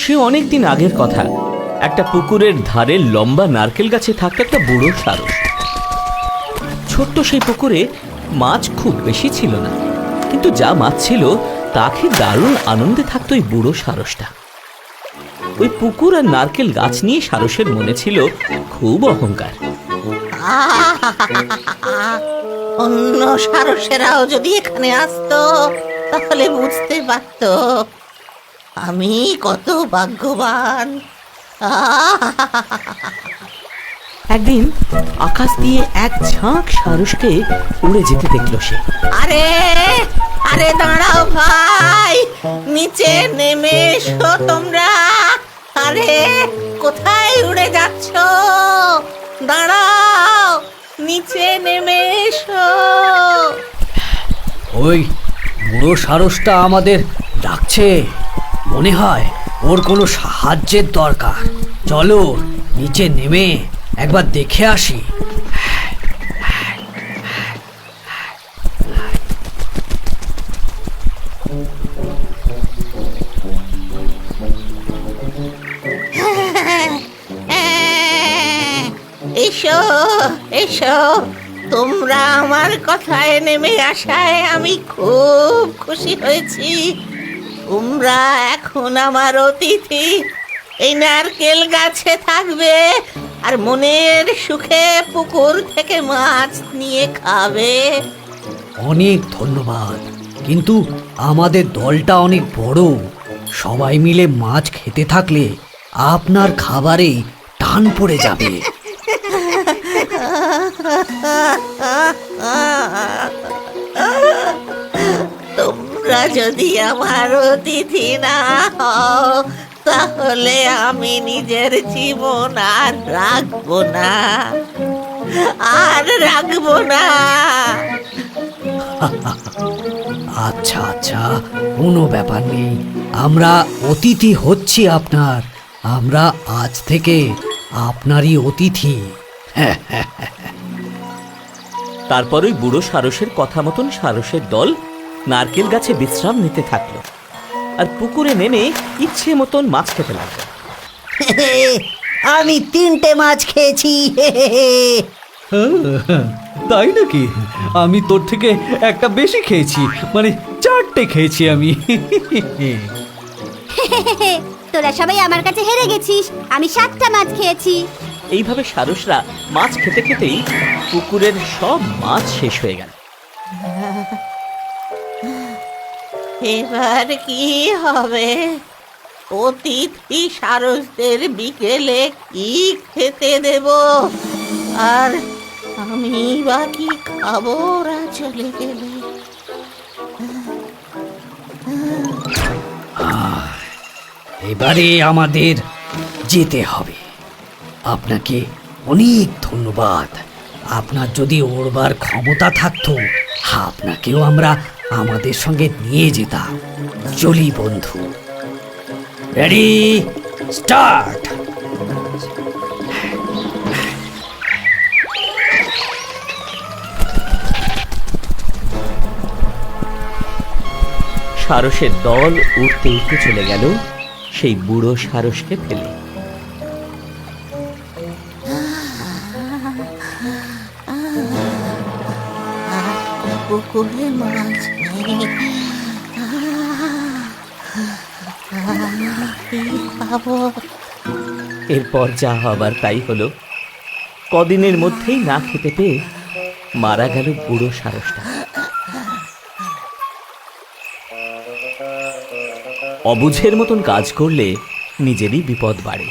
সে অনেকদিন আগের কথা। একটা পুকুরের ধারে লম্বা নারকেল গাছে থাকতো একটা বুড়ো সারস। ছোট্ট সেই পুকুরে মাছ খুব বেশি ছিল না, কিন্তু যা মাছ ছিল তা খেয়ে দারুণ আনন্দে থাকতো ওই বুড়ো সারসটা। ওই পুকুর আর নারকেল গাছ নিয়ে সারসের মনে ছিল খুব অহংকার। অন্য সারসেরাও যদি এখানে আসতো তাহলে বুঝতে পারতো আমি কত ভাগ্যবান। একদিন আকাশ দিয়ে এক ঝাঁক সারসকে উড়ে যেতে দেখলো সে। আরে আরে দাঁড়াও ভাই, নিচে নেমে এসো তোমরা। আরে কোথায় উড়ে যাচ্ছ? দাঁড়াও, নিচে নেমে এসো। ওই বুড়ো সারসটা আমাদের ডাকছে, মনে হয় ওর কোনো সাহায্যের দরকার। চলো নিচে নেমে একবার দেখে আসি। এসো এসো, তোমরা আমার কথায় নেমে আসায় আমি খুব খুশি হয়েছি। তোমরা এখন আমার অতিথি। এই নারকেল গাছে থাকবে আর মনের সুখে পুকুর থেকে মাছ নিয়ে খাবে। অনেক ধন্যবাদ, কিন্তু আমাদের দলটা অনেক বড়। সবাই মিলে মাছ খেতে থাকলে আপনার খাবারে টান পড়ে যাবে। তোমরা যদি আমার অতিথি না হও তাহলে আমি নিজের জীবন আর রাখবো না, আর রাখবো না। আচ্ছা আচ্ছা, কোনো ব্যাপার নেই, আমরা অতিথি হচ্ছি আপনার। আমরা আজ থেকে আপনারই অতিথি। তারপর ওই বুড়ো সারসের কথা মতন সারসের দল নারকেল গাছে বিশ্রাম নিতে থাকলো আর পুকুরে নেমে ইচ্ছে মতন মাছ খেতে লাগলো। আমি 3টে মাছ খেয়েছি। তাই নাকি? আমি তোর থেকে একটা বেশি খেয়েছি, মানে 4টে খেয়েছি আমি। তোরা সবাই আমার কাছে হেরে গেছিস, আমি 7টা মাছ খেয়েছি। এইভাবে সারসরা মাছ খেতে খেতেই পুকুরের সব মাছ শেষ হয়ে গেল। এবার কি হবে? অতিথি সারসদের বিকেলে কি খেতে দেব? আর আমি বা কি খাবো ওরা চলে গেলে? এবারে আমাদের যেতে হবে। আপনাকে অনেক ধন্যবাদ। আপনার যদি ওড়বার ক্ষমতা থাকতো আপনাকেও আমরা আমাদের সঙ্গে নিয়ে যেতাম। চলি বন্ধু, রেডি স্টার্ট। সারসের দল উঠতে উঠতে চলে গেল সেই বুড়ো সারসকে ফেলে। পুকুরে মাছ নেই, কি খাবো? এরপর যা হবার তাই হলো। কদিনের মধ্যেই না খেতে পেয়ে মারা গেল বুড়ো সারসটা। অবুঝের মতন কাজ করলে নিজেরই বিপদ বাড়ে।